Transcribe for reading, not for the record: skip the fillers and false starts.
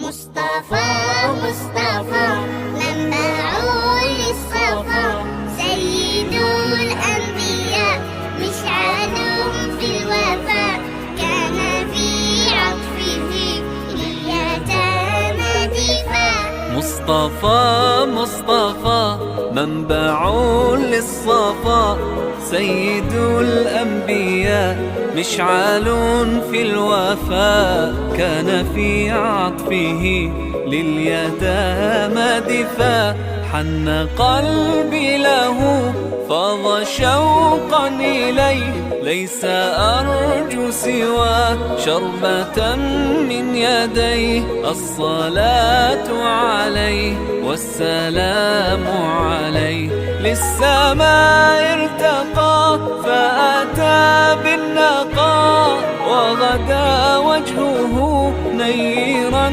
مصطفى مصطفى منبع للصفا، سيد الأنبياء مشعل في الوفاء، كان في عطفه لليتامى دفاع. مصطفى مصطفى منبع للصفا، سيد الأنبياء مشعل في الوفاء، كان في عطفه لليتامى دفاع. حن قلبي له فاض شوقا إليه، ليس أرجو سوى شربة من يديه. الصلاة عليه والسلام عليه، للسماء ارتقى فأتى بالنقاء، وغدا وجهه نيرا